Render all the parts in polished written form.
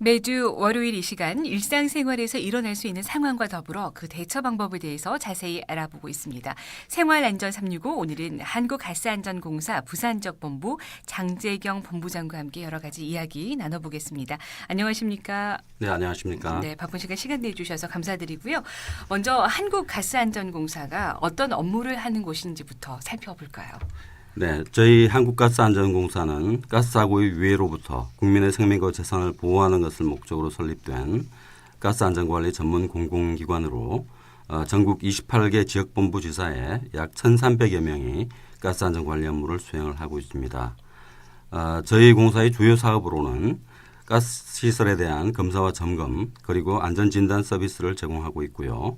매주 월요일 이 시간 일상생활에서 일어날 수 있는 상황과 더불어 그 대처 방법에 대해서 자세히 알아보고 있습니다. 생활안전 365 오늘은 한국가스안전공사 부산지역본부 장재경 본부장과 함께 여러 가지 이야기 나눠보겠습니다. 안녕하십니까? 네, 안녕하십니까? 네, 바쁜 시간 내주셔서 감사드리고요. 먼저 한국가스안전공사가 어떤 업무를 하는 곳인지부터 살펴볼까요? 네, 저희 한국가스안전공사는 가스사고의 위해로부터 국민의 생명과 재산을 보호하는 것을 목적으로 설립된 가스안전관리 전문 공공기관으로 전국 28개 지역본부 지사에 약 1,300여 명이 가스안전관리 업무를 수행을 하고 있습니다. 저희 공사의 주요 사업으로는 가스시설에 대한 검사와 점검 그리고 안전진단 서비스를 제공하고 있고요.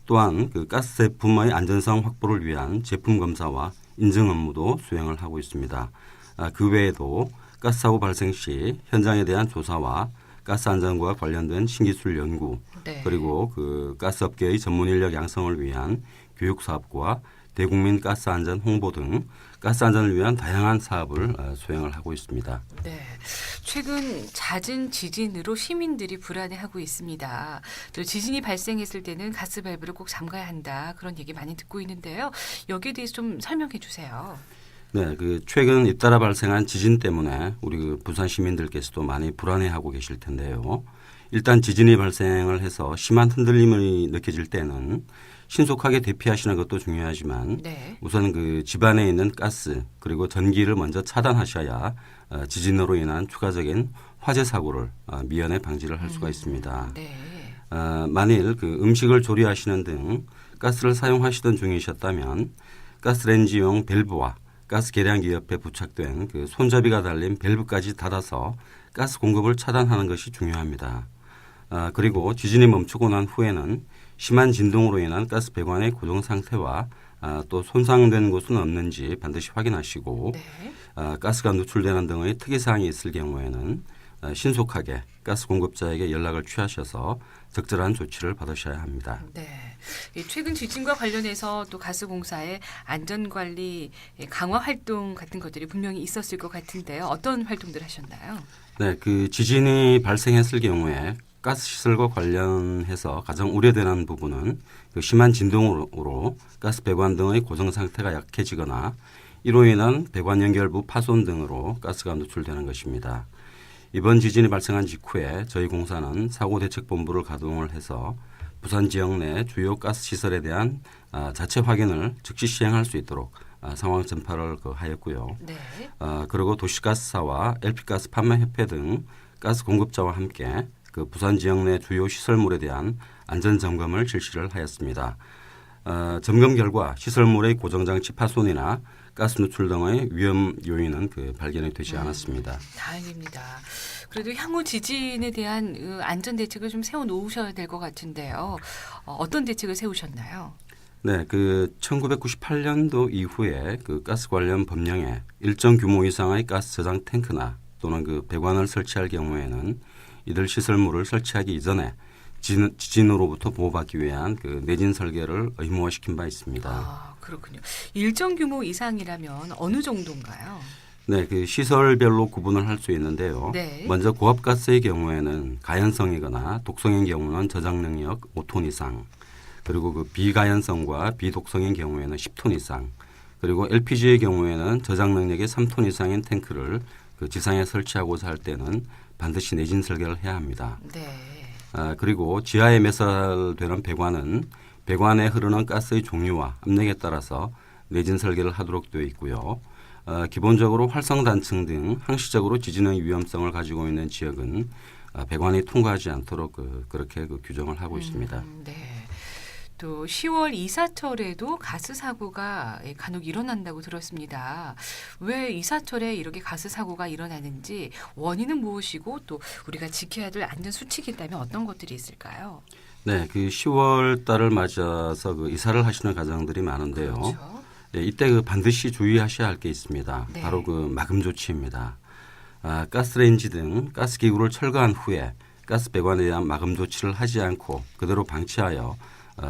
또한 그 가스 제품의 안전성 확보를 위한 제품 검사와 인증 업무도 수행을 하고 있습니다. 그 외에도 가스 사고 발생 시 현장에 대한 조사와 가스 안전과 관련된 신기술 연구 네. 그리고 그 가스 업계의 전문 인력 양성을 위한 교육 사업과 대국민 가스 안전 홍보 등 가스 안전을 위한 다양한 사업을 수행을 하고 있습니다. 네, 최근 잦은 지진으로 시민들이 불안해하고 있습니다. 또 지진이 발생했을 때는 가스 밸브를 꼭 잠가야 한다 그런 얘기 많이 듣고 있는데요. 여기에 대해서 좀 설명해 주세요. 네, 그 최근 잇따라 발생한 지진 때문에 우리 그 부산 시민들께서도 많이 불안해하고 계실 텐데요. 일단 지진이 발생을 해서 심한 흔들림이 느껴질 때는 신속하게 대피하시는 것도 중요하지만 네. 우선 그 집안에 있는 가스 그리고 전기를 먼저 차단하셔야 지진으로 인한 추가적인 화재 사고를 미연에 방지를 할 수가 있습니다. 네. 만일 그 음식을 조리하시는 등 가스를 사용하시던 중이셨다면 가스레인지용 밸브와 가스 계량기 옆에 부착된 그 손잡이가 달린 밸브까지 닫아서 가스 공급을 차단하는 것이 중요합니다. 그리고 지진이 멈추고 난 후에는 심한 진동으로 인한 가스 배관의 고정 상태와 또 손상된 곳은 없는지 반드시 확인하시고 네. 가스가 누출되는 등의 특이사항이 있을 경우에는 신속하게 가스 공급자에게 연락을 취하셔서 적절한 조치를 받으셔야 합니다. 네. 이 최근 지진과 관련해서 또 가스공사의 안전관리 강화 활동 같은 것들이 분명히 있었을 것 같은데요. 어떤 활동들 하셨나요? 네, 그 지진이 발생했을 경우에 가스 시설과 관련해서 가장 우려되는 부분은 그 심한 진동으로 가스 배관 등의 고정 상태가 약해지거나 이로 인한 배관 연결부 파손 등으로 가스가 누출되는 것입니다. 이번 지진이 발생한 직후에 저희 공사는 사고대책본부를 가동을 해서 부산 지역 내 주요 가스 시설에 대한 자체 확인을 즉시 시행할 수 있도록 상황 전파를 하였고요. 네. 그리고 도시가스사와 LP가스 판매협회 등 가스 공급자와 함께 그 부산 지역 내 주요 시설물에 대한 안전 점검을 실시를 하였습니다. 점검 결과 시설물의 고정장치 파손이나 가스 누출 등의 위험 요인은 발견이 되지 않았습니다. 다행입니다. 그래도 향후 지진에 대한 안전 대책을 좀 세워 놓으셔야 될 것 같은데요. 어떤 대책을 세우셨나요? 네, 그 1998년도 이후에 그 가스 관련 법령에 일정 규모 이상의 가스 저장 탱크나 또는 그 배관을 설치할 경우에는 이들 시설물을 설치하기 이전에 지진으로부터 보호받기 위한 그 내진 설계를 의무화시킨 바 있습니다. 그렇군요. 일정 규모 이상이라면 어느 정도인가요? 네, 그 시설별로 구분을 할 수 있는데요. 네. 먼저 고압가스의 경우에는 가연성이거나 독성인 경우는 저장 능력 5톤 이상, 그리고 그 비가연성과 비독성인 경우에는 10톤 이상, 그리고 LPG의 경우에는 저장 능력이 3톤 이상인 탱크를 그 지상에 설치하고자 할 때는 반드시 내진 설계를 해야 합니다. 네. 그리고 지하에 매설되는 배관은 배관에 흐르는 가스의 종류와 압력에 따라서 내진 설계를 하도록 되어 있고요. 기본적으로 활성단층 등 항시적으로 지진의 위험성을 가지고 있는 지역은 배관이 통과하지 않도록 그렇게 규정을 하고 있습니다. 네. 또 10월 이사철에도 가스 사고가 간혹 일어난다고 들었습니다. 왜 이사철에 이렇게 가스 사고가 일어나는지 원인은 무엇이고 또 우리가 지켜야 될 안전 수칙이 있다면 어떤 것들이 있을까요? 네, 그 10월 달을 맞아서 그 이사를 하시는 가정들이 많은데요. 그렇죠. 네, 이때 반드시 주의하셔야 할 게 있습니다. 네. 바로 마금 조치입니다. 가스레인지 등 가스 기구를 철거한 후에 가스 배관에 대한 마금 조치를 하지 않고 그대로 방치하여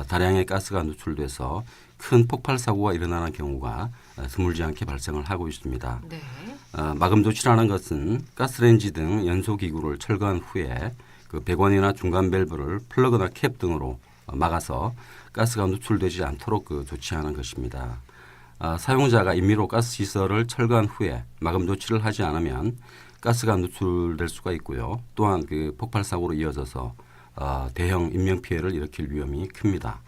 다량의 가스가 누출돼서 큰 폭발 사고가 일어나는 경우가 드물지 않게 발생을 하고 있습니다. 네. 마금 조치라는 것은 가스레인지 등 연소 기구를 철거한 후에 그 배관이나 중간 밸브를 플러그나 캡 등으로 막아서 가스가 누출되지 않도록 그 조치하는 것입니다. 사용자가 임의로 가스 시설을 철거한 후에 마금 조치를 하지 않으면 가스가 누출될 수가 있고요. 또한 그 폭발 사고로 이어져서 대형 인명 피해를 일으킬 위험이 큽니다.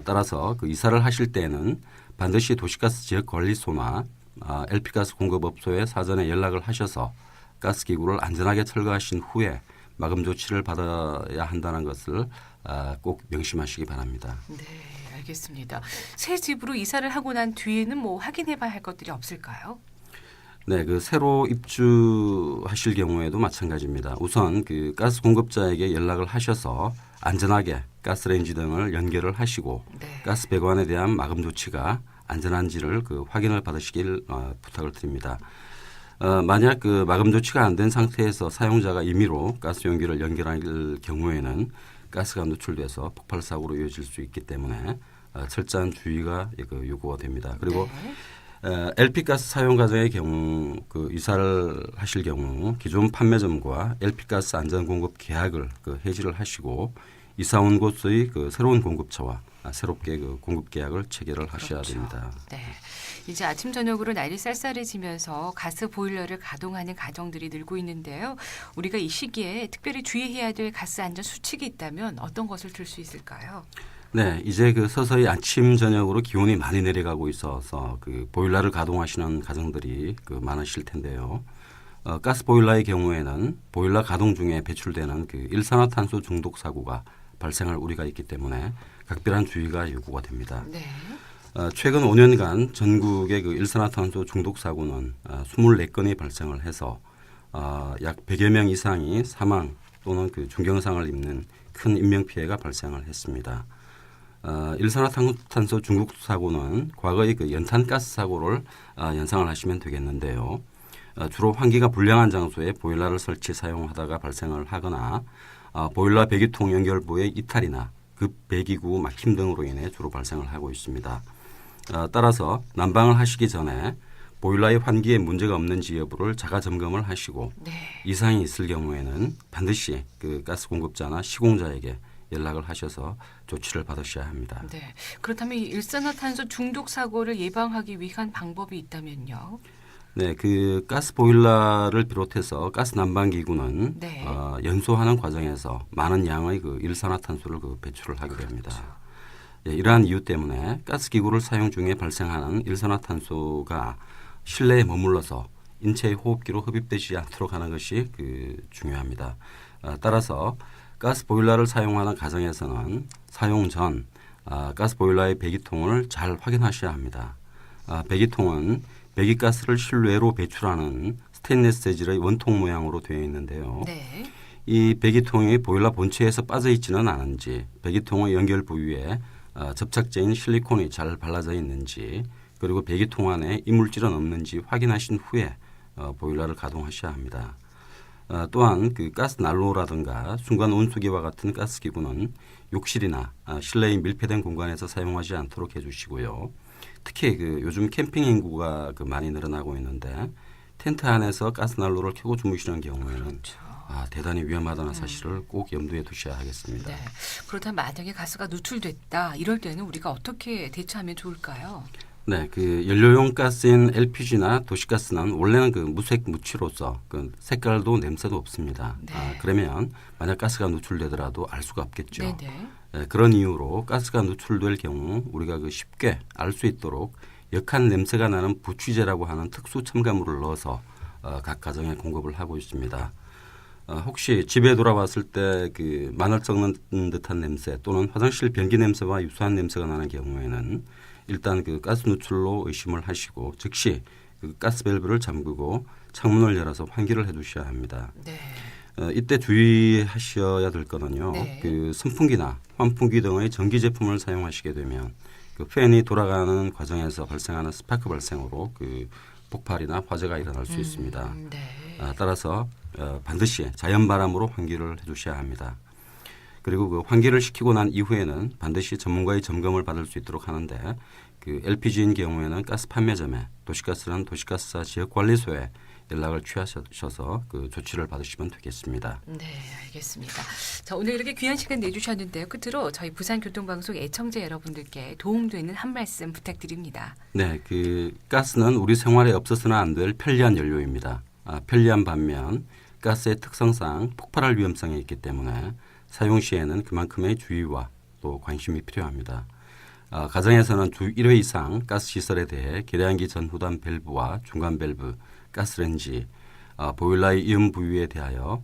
따라서 그 이사를 하실 때에는 반드시 도시가스 지역 관리소나 LP가스 공급업소에 사전에 연락을 하셔서 가스 기구를 안전하게 철거하신 후에 마금 조치를 받아야 한다는 것을 꼭 명심하시기 바랍니다. 네, 알겠습니다. 새 집으로 이사를 하고 난 뒤에는 뭐 확인해봐야 할 것들이 없을까요? 네, 그 새로 입주하실 경우에도 마찬가지입니다. 우선 그 가스 공급자에게 연락을 하셔서 안전하게 가스레인지 등을 연결을 하시고 네. 가스 배관에 대한 마금 조치가 안전한지를 그 확인을 받으시길 부탁을 드립니다. 만약 그 마금 조치가 안 된 상태에서 사용자가 임의로 가스 용기를 연결할 경우에는 가스가 누출돼서 폭발 사고로 이어질 수 있기 때문에 철저한 주의가 요구가 됩니다. 그리고 LP 가스 사용 과정의 경우 그 이사를 하실 경우 기존 판매점과 LP 가스 안전 공급 계약을 그 해지를 하시고 이사 온 곳의 그 새로운 공급처와 새롭게 그 공급 계약을 체결을 하셔야 됩니다. 네. 이제 아침 저녁으로 날이 쌀쌀해지면서 가스 보일러를 가동하는 가정들이 늘고 있는데요. 우리가 이 시기에 특별히 주의해야 될 가스 안전 수칙이 있다면 어떤 것을 들 수 있을까요? 네, 이제 그 서서히 아침 저녁으로 기온이 많이 내려가고 있어서 그 보일러를 가동하시는 가정들이 그 많으실 텐데요. 가스 보일러의 경우에는 보일러 가동 중에 배출되는 그 일산화탄소 중독 사고가 발생할 우려가 있기 때문에 각별한 주의가 요구가 됩니다. 네. 최근 5년간 전국의 그 일산화탄소 중독 사고는 24건이 발생을 해서 약 100여 명 이상이 사망 또는 그 중경상을 입는 큰 인명 피해가 발생을 했습니다. 일산화탄소 중독 사고는 과거의 그 연탄가스 사고를 연상을 하시면 되겠는데요. 주로 환기가 불량한 장소에 보일러를 설치 사용하다가 발생을 하거나 보일러 배기통 연결부의 이탈이나 급 배기구 막힘 등으로 인해 주로 발생을 하고 있습니다. 따라서 난방을 하시기 전에 보일러의 환기에 문제가 없는지 여부를 자가 점검을 하시고 네. 이상이 있을 경우에는 반드시 그 가스 공급자나 시공자에게 연락을 하셔서 조치를 받으셔야 합니다. 네. 그렇다면 이 일산화탄소 중독 사고를 예방하기 위한 방법이 있다면요? 네, 그 가스 보일러를 비롯해서 가스 난방 기구는 네. 연소하는 과정에서 많은 양의 그 일산화탄소를 그 배출을 하게 됩니다. 예, 이러한 이유 때문에 가스 기구를 사용 중에 발생하는 일산화탄소가 실내에 머물러서 인체의 호흡기로 흡입되지 않도록 하는 것이 그 중요합니다. 따라서 가스 보일러를 사용하는 가정에서는 사용 전 가스 보일러의 배기통을 잘 확인하셔야 합니다. 배기통은 배기가스를 실외로 배출하는 스테인리스 재질의 원통 모양으로 되어 있는데요. 네. 이 배기통이 보일러 본체에서 빠져 있지는 않은지, 배기통의 연결 부위에 접착제인 실리콘이 잘 발라져 있는지, 그리고 배기통 안에 이물질은 없는지 확인하신 후에 보일러를 가동하셔야 합니다. 또한 그 가스 난로라든가 순간 온수기와 같은 가스 기구는 욕실이나 실내의 밀폐된 공간에서 사용하지 않도록 해주시고요. 특히 그 요즘 캠핑 인구가 그 많이 늘어나고 있는데 텐트 안에서 가스 난로를 켜고 주무시는 경우에는 그렇죠. 대단히 위험하다는 사실을 꼭 염두에 두셔야 하겠습니다. 네. 그렇다면 만약에 가스가 누출됐다 이럴 때는 우리가 어떻게 대처하면 좋을까요? 네, 그 연료용 가스인 LPG나 도시가스는 원래는 그 무색 무취로서 그 색깔도 냄새도 없습니다. 네. 그러면 만약 가스가 누출되더라도 알 수가 없겠죠. 네네. 그런 이유로 가스가 누출될 경우 우리가 그 쉽게 알 수 있도록 역한 냄새가 나는 부취제라고 하는 특수 첨가물을 넣어서 각 가정에 공급을 하고 있습니다. 혹시 집에 돌아왔을 때 그 마늘 썩는 듯한 냄새 또는 화장실 변기 냄새와 유사한 냄새가 나는 경우에는 일단 그 가스 누출로 의심을 하시고 즉시 그 가스 밸브를 잠그고 창문을 열어서 환기를 해두셔야 합니다. 네. 이때 주의하셔야 될 거는요. 네. 그 선풍기나 환풍기 등의 전기 제품을 사용하시게 되면 그 팬이 돌아가는 과정에서 발생하는 스파크 발생으로 그 폭발이나 화재가 일어날 수 있습니다. 네. 따라서 반드시 자연 바람으로 환기를 해주셔야 합니다. 그리고 그 환기를 시키고 난 이후에는 반드시 전문가의 점검을 받을 수 있도록 하는데 그 LPG인 경우에는 가스 판매점에 도시가스는 도시가스사 지역관리소에 연락을 취하셔서 그 조치를 받으시면 되겠습니다. 네, 알겠습니다. 자, 오늘 이렇게 귀한 시간 내주셨는데요. 끝으로 저희 부산교통방송 애청자 여러분들께 도움되는 한 말씀 부탁드립니다. 네, 그 가스는 우리 생활에 없어서는 안 될 편리한 연료입니다. 편리한 반면 가스의 특성상 폭발할 위험성이 있기 때문에 사용 시에는 그만큼의 주의와 또 관심이 필요합니다. 가정에서는 주 1회 이상 가스 시설에 대해 계량기 전후단 밸브와 중간 밸브, 가스렌지, 보일러의 이음 부위에 대하여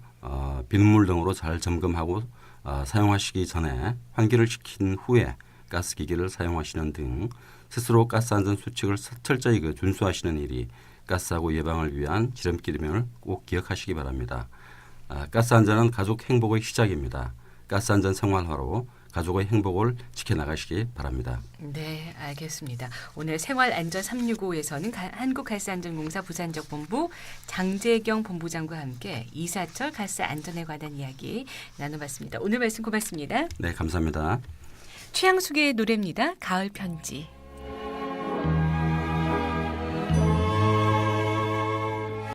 비눗물 등으로 잘 점검하고 사용하시기 전에 환기를 시킨 후에 가스기기를 사용하시는 등 스스로 가스 안전 수칙을 철저히 준수하시는 일이 가스사고 예방을 위한 지름길임을 꼭 기억하시기 바랍니다. 가스 안전은 가족 행복의 시작입니다. 가스 안전 생활화로 가족의 행복을 지켜나가시기 바랍니다. 네, 알겠습니다. 오늘 생활안전 365에서는 한국가스안전공사 부산지역본부 장재경 본부장과 함께 이사철 가스 안전에 관한 이야기 나눠봤습니다. 오늘 말씀 고맙습니다. 네, 감사합니다. 최양숙의 노래입니다. 가을 편지.